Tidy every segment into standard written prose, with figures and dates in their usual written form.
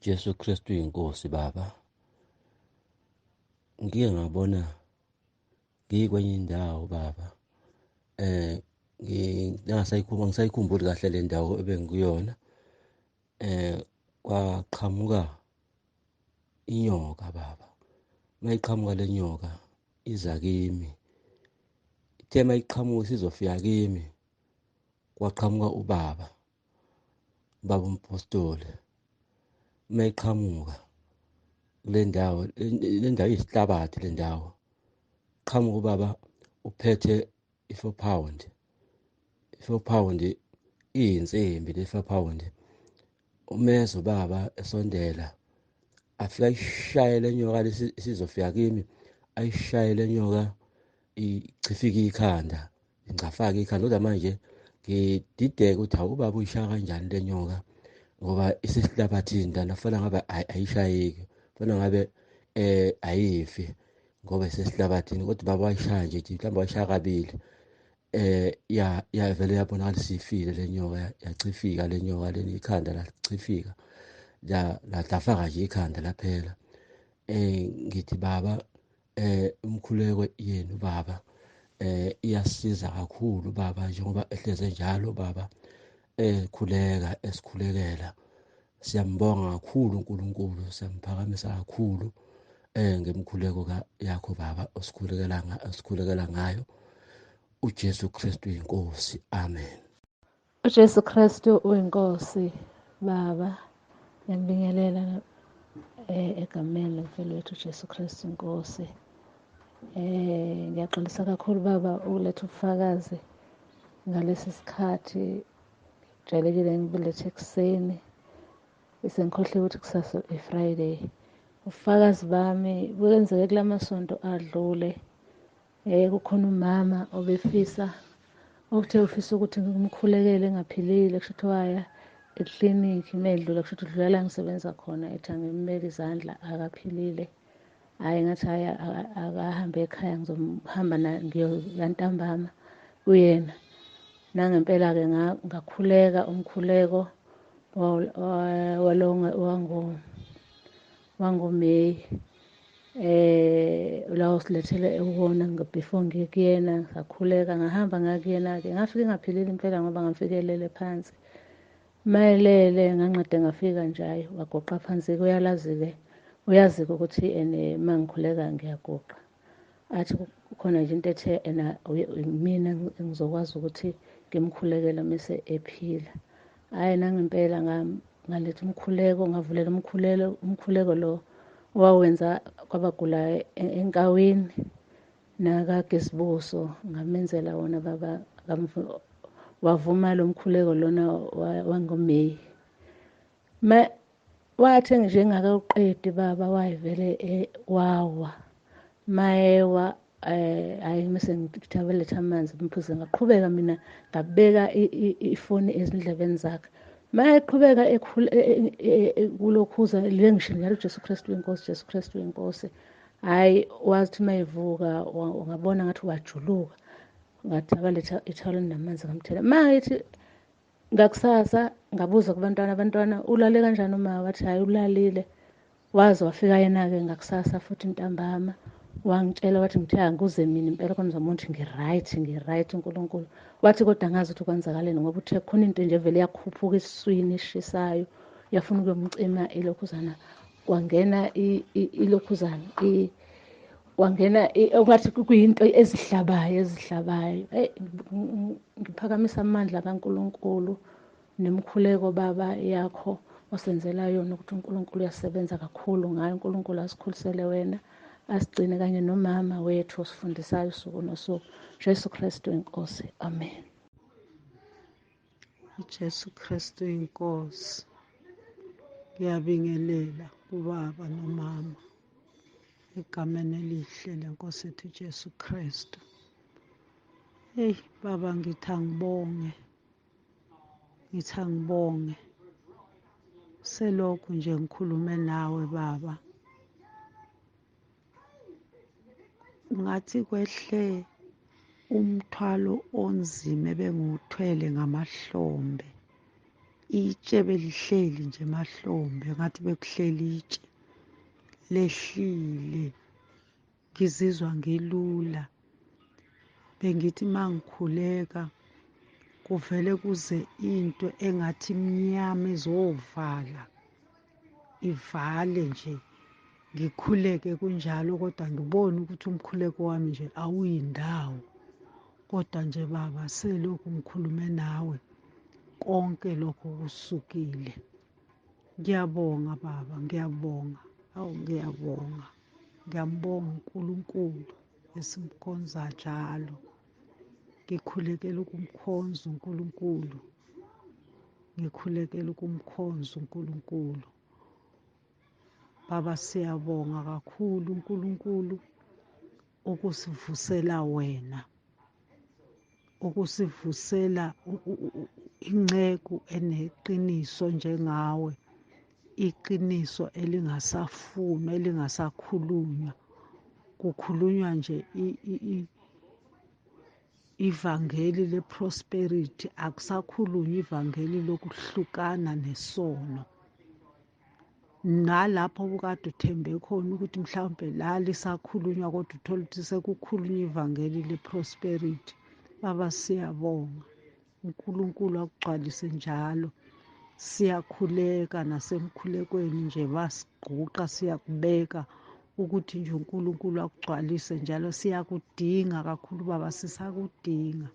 Jesu Kristu inkosi baba. Ngike ngabona ngikwenye indawo baba. Ngisayikhumbuli kahle le ndawo ebengikuyona. Kwaqhamuka inyoka baba. Mayiqhamuka le nyoka iza kimi. Ithe mayiqhamuka isizofika kimi. Kwaqhamuka ubaba umpostoli. Mayiqhamuka le ndawo iyisihlabathi le ndawo. Qhamuka ubaba uphethe i-4 pound. I-4 pound iyinsimbi le-4 pound. Umeza ubaba esondela afika ayishaye le nyoka lesi isizofika kimi. Ayishaye le nyoka ichifike ikhanda. Ngicafaka ikhanda kodwa manje ngidideka ukuthi hawu ubaba uyishaya kanjani le nyoka ngoba isesihlabathini lana kufanele ngabe ayishayeki. Kufanele ngabe ayifi ngoba isesihlabathini kodwa ubaba wayishaya nje mhlawumbe wayishaya kabili. Yavele yabonakala isifile le nyoka yachifika le nyoka leli ikhanda lachifika ladafaka nje ikhanda laphela. Ngithi baba umkhuleko yenu baba iyasiza kakhulu baba njengoba ehleze njalo baba esikhulekela. Siyambonga kakhulu uNkulunkulu, siyamphakamisa kakhulu ngemkhuleko yakho baba osikhulekela ngayo. uJesu Kristu inkosi. Amen. uJesu Kristu uyinkosi baba. Ngiyabingelela egameni lomfelo wethu uJesu Kristu inkosi. Ngiyaxolisa kakhulu baba ukuletha ubufakazi ngalesi sikhathi. Jwayelekile ngibulethe ekuseni bese ngikhohlwe ukuthi kusasa i-Friday. Ubufakazi bami buyenzeke kula masonto adlule. Kukhona umama obefisa ufisa ukuthi ngimkhulekele engaphilile, kusho ukuthi waya eklinikhi medlula, kusho ukuthi udlula la ngisebenza khona, ethi angimbeke izandla akaphilile. Hhayi ngathi hhayi akahambe ekhaya ngizohamba ngiyoya ntambama kuyena. Nangempela-ke ngakhuleka umkhuleko wangoMeyi. Lawo silethele uwona before ngiye kuyena, ngakhuleka ngahamba ngakuyena-ke. Ngafike ngaphilile impela ngoba ngafikelele phansi. Mayelele nganqede ngafika nje wagoqa phansi-ke. Uyazi-ke ukuthi uma ngikhuleka ngiyagoqa. Athi kukhona nje into ethe mina engizokwazi ukuthi ngimkhulekele mese ephila. Hhayi nangempela ngaletha umkhuleko, ngavulela umkhuleko lo owawenza kwabagulayo enkawini nakaGesibuso. Ngamenzela wona baba, wavuma lo mkhuleko lona wangoMeyi. Wathi nje ngakawuqedi baba wayevele wawa. Mayewa hhayi mese ngithabeletha amanzi ngiphuze, ngaqhubeka mina ngabeka ifoni ezindlebeni zakhe. Mayeqhubeka kulokhuza le ngisho njalo uJesu Kristu inkosi, Jesu Kristu inkosi. Hhayi wazi ukuthi mayevuka ngabona ngathi wajuluka. Ngabaletha ithawula namanzi ngamthela. Mangithi ngakusasa ngabuza abantwana ulale kanjani uma? Wathi hhayi ulalile. Waze wafika yena-ke ngakusasa futhi ntambama wangitshela wathi ngithe angikuze mina impela khona ngizama ukuthi ngi-right uNkulunkulu. Wathi kodwa angazi ukuthi kwenzakaleni ngoba uthe khona into nje vele yakhuphuka esiswini eshishayo yafuna ukuyomcima ilokhuzana. Kwangena ilokhuzana wangena okwathi kuyinto ezihlabayo. Ngiphakamisa amandla kaNkulunkulu nemkhuleko baba yakho osenzela yona ukuthi uNkulunkulu uyasebenza kakhulu ngayo. uNkulunkulu asikhulisele wena, asigcine kanye nomama wethu osifundisayo usuku nosuku. Jesu Kristu inkosi. Amen. uJesu Kristu inkosi. Ngiyabingelela ubaba nomama egameni elihle lenkosi yethu uJesu Kristu. Baba ngithi angibonge selokhu nje ngikhulume nawe baba. Ngathi kwehle umthwalo onzima ebengiwuthwele ngamahlombe. itshe belihleli nje emahlombe ngathi bekuhleli itshe lehlile. Ngizizwa ngilula. Bengithi mangikhuleka kuvele kuze into engathi imnyama izovala, ivale nje ngikhuleke kunjalo, kodwa ngibone ukuthi umkhuleko wami nje awuyindawo. Kodwa nje baba, selokhu ngikhulume nawe konke lokho kusukile. Ngiyabonga baba, ngiyabonga. Awu ngiyabonga. Ngiyambonga uNkulunkulu esimkhonza njalo. Ngikhulekela ukumkhonza uNkulunkulu. Ngikhulekela ukumkhonza uNkulunkulu. Baba, siyabonga kakhulu uNkulunkulu ukusivusela wena, ukusivusela inceku eneqiniso njengawe, iqiniso elingasafunwa, elingasakhulunywa. Kukhulunywa nje ivangeli le-prosperity, akusakhulunywa ivangeli lokuhlukana nesono. Nalapho ubukade uthembe khona ukuthi mhlawumbe la lisakhulunywa, kodwa uthola ukuthi sekukhulunywa ivangeli le-prosperity. Baba, siyabonga. uNkulunkulu akugcwalise njalo. Siyakhuleka nasemkhulekweni nje basigquqa, siyakubeka ukuthi nje uNkulunkulu akugcwalise njalo. Siyakudinga kakhulu baba, sisakudinga.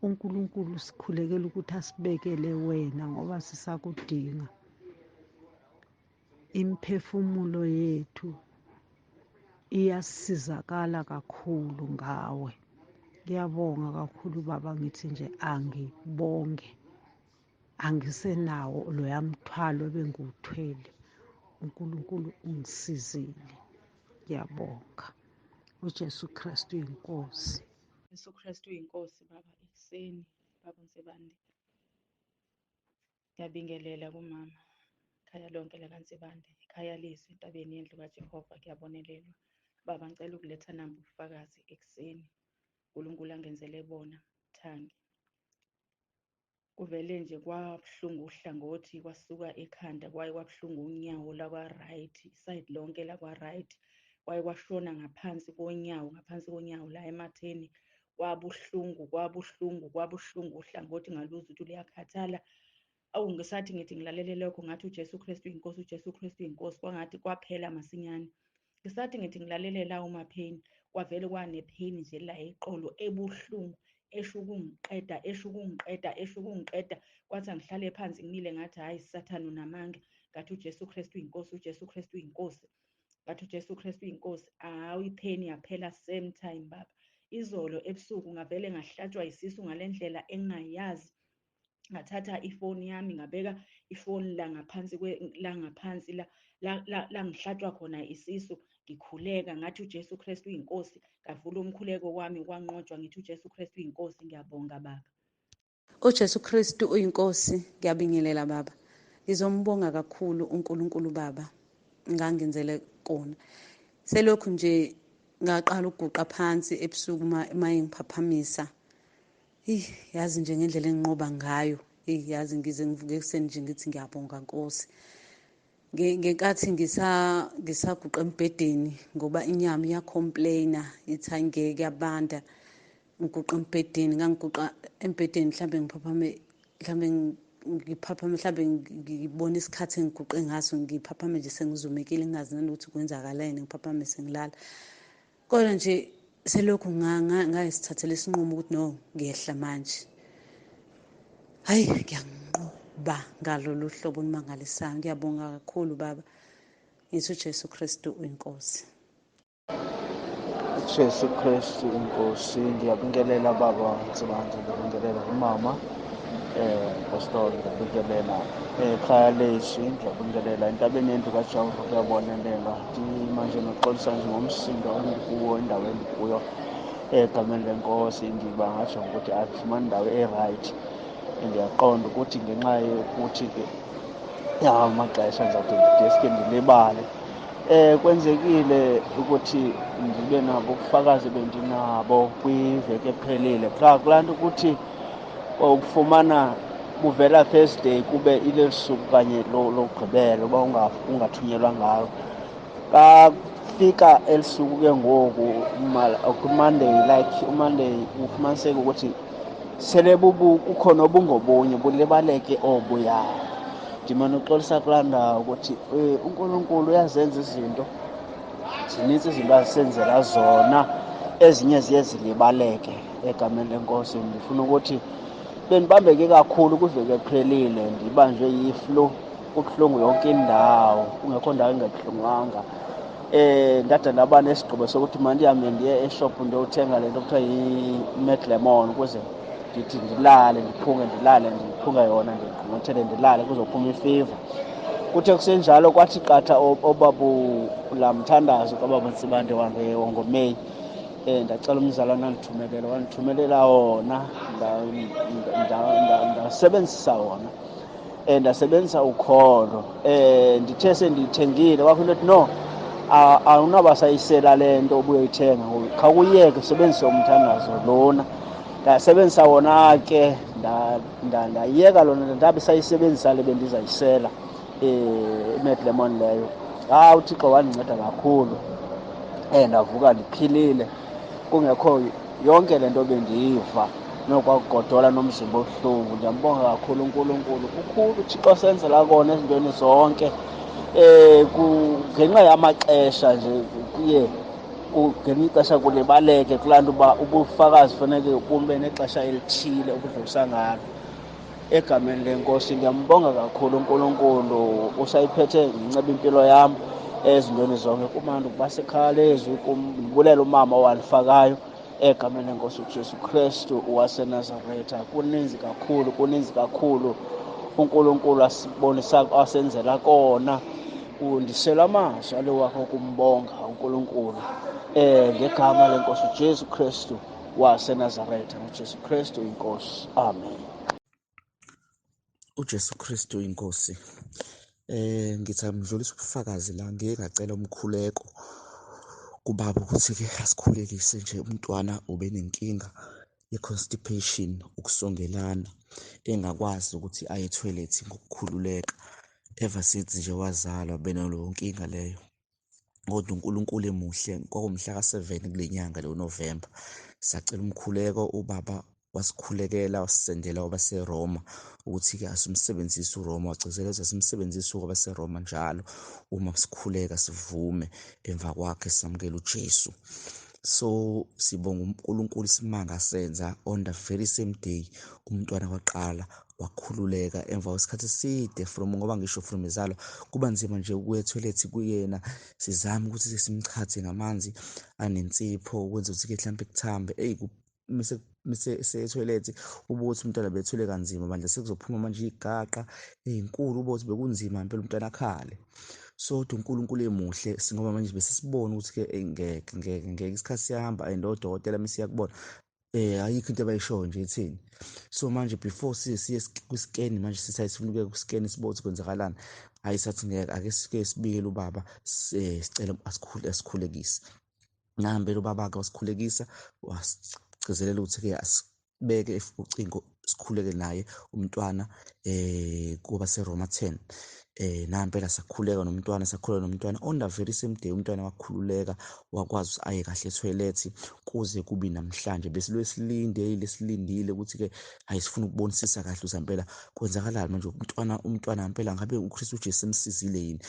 uNkulunkulu sikhulekela ukuthi asibekele wena ngoba sisakudinga. Imiphefumulo yethu iyasizakala kakhulu ngawe. Ngiyabonga kakhulu baba, ngithi nje angibonge. Angisenawo loya mthwalo ebengiwuthwele. uNkulunkulu ungisizile. Ngiyabonga. uJesu Kristu inkosi. Yesu Kristu uyinkosi baba. Ekuseni baba Nsibande, ngiyabingelela kumama, ekhaya lonke lakaNsibande, ekhaya leZwi, entabeni yendlu kaJehova. Kuyabonelelwa baba, ngicela ukuletha namba ubufakazi ekuseni. uNkulunkulu angenzele bona Thangi. Kuvele nje kwabuhlungu uhlangothi, kwasuka ekhanda kwaye kwabuhlungu unyawo lakwa-right, isayidi lonke lakwa-right kwaye kwashona ngaphansi konyawo la ematheni. Kwabuhlungu uhlangothi ngaluzwa ukuthi luyakhathala. Awu, ngisathi ngithi ngilalele lokho ngathi uJesu Kristu inkosi, uJesu Kristu inkosi, kwangathi kwaphela masinyane. Ngisathi ngithi ngilalele lawo mapheni, kwavele kwanepheni nje la eqolo ebuhlungu, esho ukungiqeda. Kwathi angihlale phansi ngimile ngathi hhayi Sathane unamanga. Ngathi uJesu Kristu inkosi, uJesu Kristu inkosi, ngathi uJesu Kristu inkosi. Awu, ipheni yaphela same time baba. Izolo ebusuku ngavele ngahlatshwa isisu ngale ndlela engingayazi. Ngathatha ifoni yami ngabeka ifoni la ngaphansi la ngihlatshwa khona isisu, ngikhuleka ngathi uJesu Kristu inkosi. Ngavula umkhuleko wami kwanqotshwa ngithi uJesu Kristu inkosi. Ngiyabonga baba. uJesu Kristu uyinkosi. Ngiyabingelela baba. Ngizombonga kakhulu uNkulunkulu baba ngangenzele kona. Selokhu nje ngaqala ukuguqa phansi ebusuku mayingiphaphamisa. Yazi nje ngendlela enginqoba ngayo. Yazi ngize ngivuke ekuseni nje ngithi ngiyabonga Nkosi. Ngenkathi ngisaguqa embhedeni ngoba inyama iyacomplaina ithi angeke yabanda. Ngiguqa embhedeni, ngangiguqa embhedeni mhlambe ngibona isikhathi engiguqe ngaso, ngiphaphame nje sengizumekile ngingazi nanokuthi kwenzakalani, ngiphaphame sengilala. Kodwa nje selokhu ngayisithathela isinqumo ukuthi no, ngiyehla manje. Hayi, ngiyanqoba ngalolu hlobo olumangalisayo. Ngiyabonga kakhulu baba. Ngithi uJesu Kristu uyinkosi. uJesu Kristu inkosi. Ngiyabingelela baba Nsibande, ngiyabingelela umama Pastor, ngiyabingelela ekhaya leZwi, ngiyabingelela entabeni yendlu kaJehova. Kuyabonelela manje noxolisa nje ngomsindo engikuwo endaweni engikuyo egameni lenkosi. Ngiba ngasho ukuthi akufumani indawo e-right. Ngiyaqonda ukuthi ngenxa yokuthi amaxesha ngizawuthi ngideske ndilibale. Kwenzekile ukuthi ngibe nabo ubufakazi bendinabo kwiveki ephelile. Kulaa nto ukuthi ukufumana buvela Thursday kube ile suku kanye logqibelo uba ungathunyelwa ngalo. Kafika elisuku ke ngoku kuMonday, like uMonday ufumaniseke ukuthi sele kukhona obungobunye bulibaleke obuya. Ndimane uxolisa kulaa ndawo ukuthi uNkulunkulu uyazenza izinto, zinintsi izinto azisenzela zona, ezinye ziye zilibaleke egameni lenkosi. Ndifuna ukuthi bendibambeke kakhulu kwiveki ephelile, ndibanjwe yiflu, kubuhlungu yonke indawo, kungekho ndawo engabuhlungwanga. Ndade ndaba nesigqibo sokuthi mandihambe ndiye eshophu ndiyothenga le nto kuthiwa yi-lemon ukuze ndithi ndilale ndiphunge yona, ndigqumathele ndilale kuzophuma ifiva. Kuthe kusenjalo kwathi qatha laa mthandazo kaBaba Ntsibande wangoMeyi. Ndacela umzalwana wandithumelela wona, ndasebenzisa wona, ndasebenzisa ukholo. Ndithe sendiyithengile kwakho into ethi no, awunabasayisela le nto ubuyoyithenga, khawuyeke usebenzise umthandazo lona. Ndasebenzisa wona ke ndayiyeka lona, ndabe sayisebenzisa le bendizayisela lemon leyo. uThixo wandinceda kakhulu, ndavuka ndiphilile kungekho yonke le nto bendiyiva nokwakugodola nomzimba obuhlungu. Ndiyambonga kakhulu uNkulunkulu, ukhulu uThixo osenzela kona ezintweni zonke. Ngenxa yamaxesha nje kuye ngelinye ixesha kulibaleke kulaa nto uba ubufakazi funeke bube nexesha elithile obudlulisa ngalo. Egameni lenkosi ndiyambonga kakhulu uNkulunkulu, usayiphethe ndinceba impilo yam ezintweni zonke. Kumandi ukuba sekhaya leZwi, ndibulela umama owandifakayo egameni lenkosi uJesu Kristu waseNazaretha. Kuninzi kakhulu uNkulunkulu asenzela kona. Ndisela amazwi alo wakho ukumbonga uNkulunkulu ngegama lenkosi uJesu Kristu waseNazaretha. uJesu Kristu inkosi, amen. uJesu Kristu inkosi. Ngithi angidlulisa ubufakazi la, ngike ngacela umkhuleko kubaba ukuthi-ke asikhulekise nje. Umntwana ube nenkinga ye-constipation, ukusongelana, engakwazi ukuthi aye ethoyilethi ngokukhululeka. Ever since nje wazalwa benaleyo nkinga leyo, kodwa uNkulunkulu emuhle. Kwakumhla ka-7 kule nyanga leyo November, sacela umkhuleko. Ubaba wasikhulekela, wasisendela kwabaseRoma ukuthi-ke asimsebenzise uRoma. Wagcizelela ukuthi asimsebenzise kwabaseRoma njalo uma sikhuleka, sivume emva kwakhe, samukela uJesu. So sibonga uNkulunkulu isimanga senza. On the very same day umntwana waqala wakhululeka emva kwesikhathi eside ngoba ngisho from ezalwa kuba nzima nje ukuya ethoyilethi kuyena. Sizama ukuthi simchathe ngamanzi anensipho ukwenza ukuthi-ke mhlawumbe kuthambe. Mise ethoyilethi ubuke ukuthi umntwana bethwele kanzima, manje sekuzophuma manje igaqa ey'nkulu, ubuke ukuthi bekunzima impela umntwana akhale. So uNkulunkulu emuhle, ngoba manje bese sibona ukuthi-ke ngeke isikhathi siyahamba and odokotela mesiyakubona ayikho into abayishoyo nje etheni. So manje before siye kwi-scan, manje sithi sifuna ukuya kwi-scan sibone ukuthi kwenzakalani, sathi ngeke, ake sike sibikele ubaba, sicela asikhulekise. Nahambela ubaba-ke wasikhulekisa, wasigcizelela ukuthi-ke asibeke ucingo, sikhuleke naye umntwana kwabaseRoma 10. Nampela sakhuleka nomntwana. On the very same day umntwana wakhululeka, wakwazi ukuthi aye kahle ethoyilethi kuze kube namhlanje. Besilindile ukuthi-ke sifuna ukubonisisa kahle ukuthi impela kwenzakalani manje. Umntwana impela ngabe uKristu Jesu semsizile yini?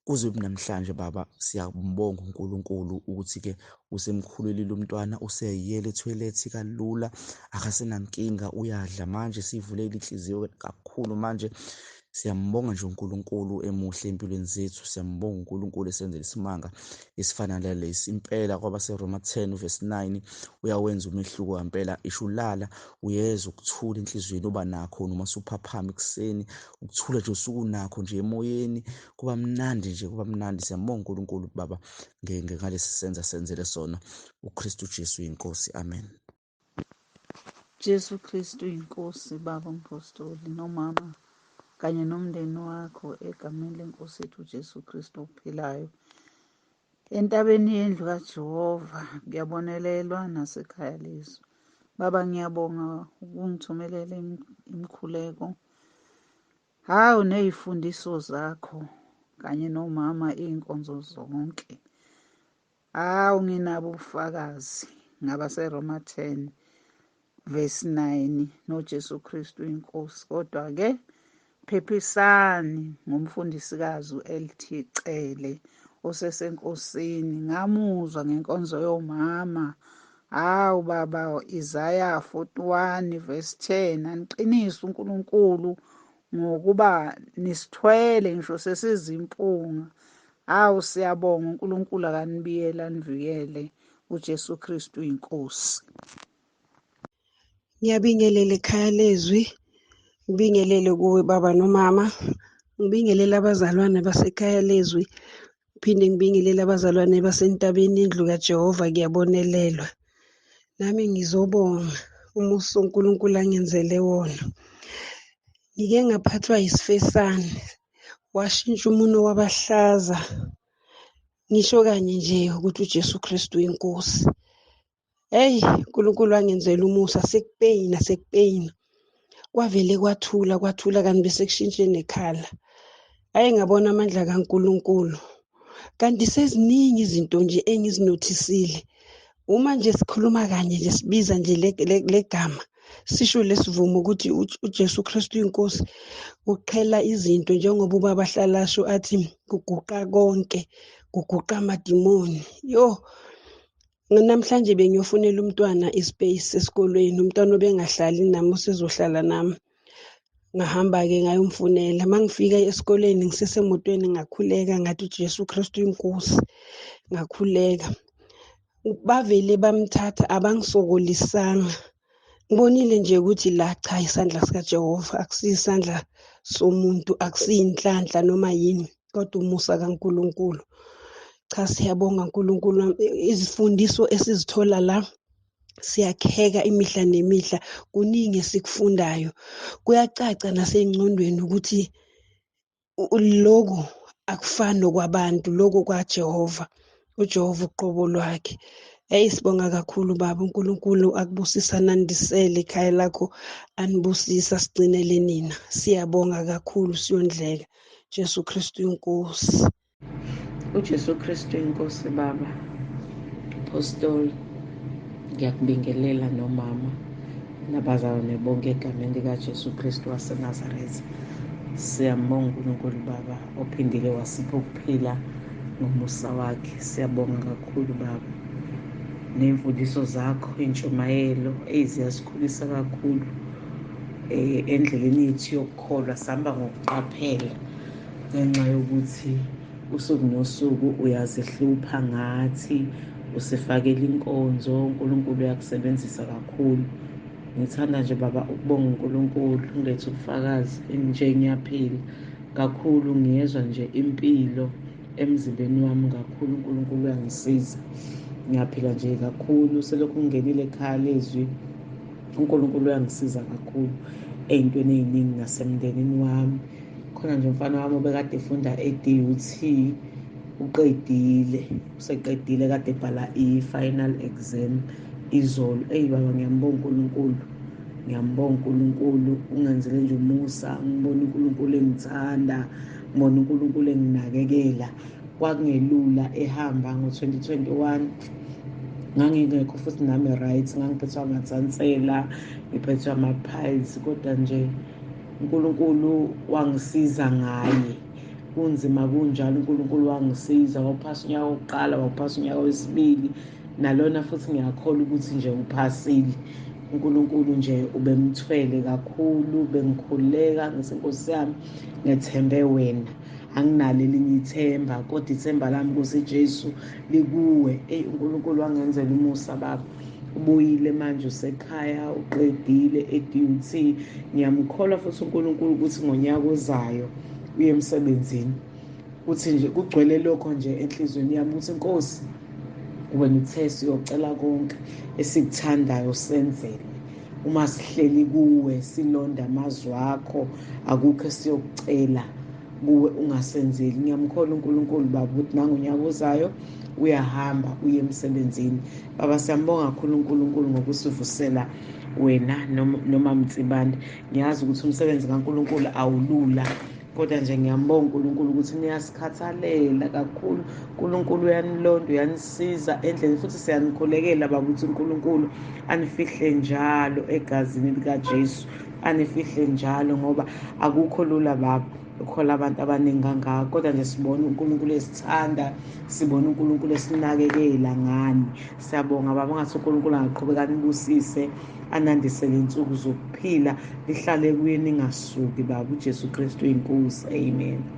Kuze kube namhlanje baba, siyambonga uNkulunkulu ukuthi-ke usemkhululile umntwana, useyayiyela ethoyilethi kalula, akasenankinga, uyadla manje. Siyivulele inhliziyo kakhulu manje. Siyambonga nje uNkulunkulu emuhle empilweni zethu. Siyambonga uNkulunkulu esenzela isimanga esifana nalesi. Impela kwabaseRoma 10 verse 9 uyawenza umehluko wampela. Isho ulala uyeza ukuthula enhliziyweni uba nakho, noma usuphaphama ekuseni, ukuthula nje usuku nakho nje emoyeni. Kuba mnandi nje, kuba mnandi. Siyambonga uNkulunkulu baba ngalesi senza senzele sona. uKristu Jesu inkosi, amen. Jesu Kristu inkosi, baba umpostoli nomama kanye nomndeni wakho, egameni lenkosi yethu uJesu Kristu ophilayo. Entabeni yendlu kaJehova kuyabonelelwa nasekhaya leZwi. Baba, ngiyabonga ukungithumelela imikhuleko hawu ney'fundiso zakho kanye nomama iy'nkonzo zonke. Hawu nginabo ubufakazi ngabaseRoma 10 verse 9 noJesu Kristu inkosi. Kodwa-ke phephisani ngomfundisikazi u-LT Cele osesenkosini. Ngamuzwa ngenkonzo yomama. Hawu baba, Isaya 41 verse 10, aniqinise uNkulunkulu ngokuba nisithwele ngisho sesizimpunga. Hawu siyabonga uNkulunkulu, akanibiyele anivikele. uJesu Kristu inkosi. Ngiyabingelela ekhaya leZwi, ngibingelele kuwe baba nomama, ngibingelele abazalwane basekhaya leZwi, ngiphinde ngibingelele abazalwane basentabeni indlu kaJehova kuyabonelelwa. Nami ngizobonga umusa uNkulunkulu angenzele wona. Ngike ngaphathwa yisifesane, washintsha umuno wabahlaza. Ngisho kanye nje ukuthi uJesu Kristu inkosi. Hey, uNkulunkulu wangenzela umusa, sekupeyina. Kwavele kwathula kanti bese kushintshe nekhala. Hhayi ngabona amandla kaNkulunkulu. Kanti seziningi izinto nje engizinothisile. Uma nje sikhuluma kanye nje sibiza nje le gama, sisho lesivumo ukuthi uJesu Kristu inkosi uqhela izinto njengoba ubaba Hlalasho athi kuguqa konke, kuguqa amadimoni. Namhlanje bengiyofunela umntwana ispace esikolweni, umntwana obengahlali nami usezohlala nami. Ngahamba-ke ngayomfunela. Mangifika esikoleni ngisesemotweni ngakhuleka ngathi uJesu Kristu inkosi. Ngakhuleka. Bavele bamthatha abangisokolisanga. Ngibonile nje ukuthi la cha isandla sikaJehova, akusiyisandla somuntu, akusiyinhlanhla noma yini, kodwa umusa kaNkulunkulu. Cha siyabonga uNkulunkulu. Izifundiso esizithola la siyakheka imihla nemihla, kuningi esikufundayo. Kuyacaca nasengqondweni ukuthi loku akufani nokwabantu, loku kwaJehova. uJehova uqobo lwakhe. Hey sibonga kakhulu baba, uNkulunkulu akubusisa nandisele ekhaya lakho, anibusisa sigcinele nina. Siyabonga kakhulu siyondleka. Jesu Kristu inkosi. uJesu Kristu inkosi baba. Apostoli, ngiyakubingelela nomama nabazalwane bonke egameni likaJesu Kristu waseNazaretha. Siyambonga uNkulunkulu baba ophindile wasipha ukuphila ngomusa wakhe. Siyabonga kakhulu baba nemfundiso zakho, intshumayelo eziyasikhulisa kakhulu endleleni yethu yokukholwa. Sihamba ngokuqaphela ngenxa yokuthi usuku nosuku uyazihlupha ngathi, usifakela inkonzo. uNkulunkulu uyakusebenzisa kakhulu. Ngithanda nje baba ukubonga uNkulunkulu ngilethe ubufakazi nje ngiyaphila kakhulu, ngiyezwa nje impilo emzimbeni wami kakhulu. uNkulunkulu uyangisiza, ngiyaphila nje kakhulu. Selokhu ngingenile ekhaya leZwi, uNkulunkulu uyangisiza kakhulu ey'ntweni ey'ningi nasemndenini wami. Khona nje umfana wami obekade efunda e-DUT useqedile kade ebhala i-final exam izolo. Eyi baba ngiyambonga uNkulunkulu, ungenzele nje umusa. Ngibona uNkulunkulu engithanda, ngibona uNkulunkulu enginakekela. Kwakungelula ehamba ngo-2021, ngangingekho futhi nami right, ngangiphethwe amathansela, ngiphethwe ama-piles, kodwa nje uNkulunkulu wangisiza ngaye. Kunzima kunjalo uNkulunkulu wangisiza. Wawuphasa unyaka wokuqala, wawuphasa unyaka wesibili, nalona futhi ngiyakholwa ukuthi nje uphasile. uNkulunkulu nje ubemthwele kakhulu, bengikhuleka ngithi Nkosi yami ngethembe wena, anginalo elinye ithemba, kodwa ithemba lami kuseJesu likuwe. uNkulunkulu wangenzela umusa baba. Ubuyile manje usekhaya, uqedile e-DUT. Ngiyamkholwa futhi uNkulunkulu ukuthi ngonyaka ozayo uye emsebenzini. Uthi nje kugcwele lokho nje enhlizweni yami ukuthi Nkosi, wena uthe siyocela konke esikuthandayo senzele. Uma sihleli kuwe silonda amazwi akho, akukho esiyokucela kuwe ungasenzeli. Ngiyamkholwa uNkulunkulu baba ukuthi nangonyaka ozayo uyahamba uye emsebenzini. Baba siyambonga kakhulu uNkulunkulu ngokusivusela wena noma Mtsibande. Ngiyazi ukuthi umsebenzi kaNkulunkulu awulula, kodwa nje ngiyambonga uNkulunkulu ukuthi niyasikhathalela kakhulu. uNkulunkulu uyanilonda, uyanisiza endleleni, futhi siyanikhulekela baba ukuthi uNkulunkulu anifihle njalo egazini likaJesu, anifihle njalo, ngoba akukho lula baba ukhola abantu abaningi kangaka, kodwa nje sibona uNkulunkulu esithanda, sibona uNkulunkulu esinakekela ngani. Siyabonga baba, ngathi uNkulunkulu angaqhubeka anibusise, anandisele insuku zokuphila, lihlale kuye ningasuki baba. uJesu Kristu inkosi, amen.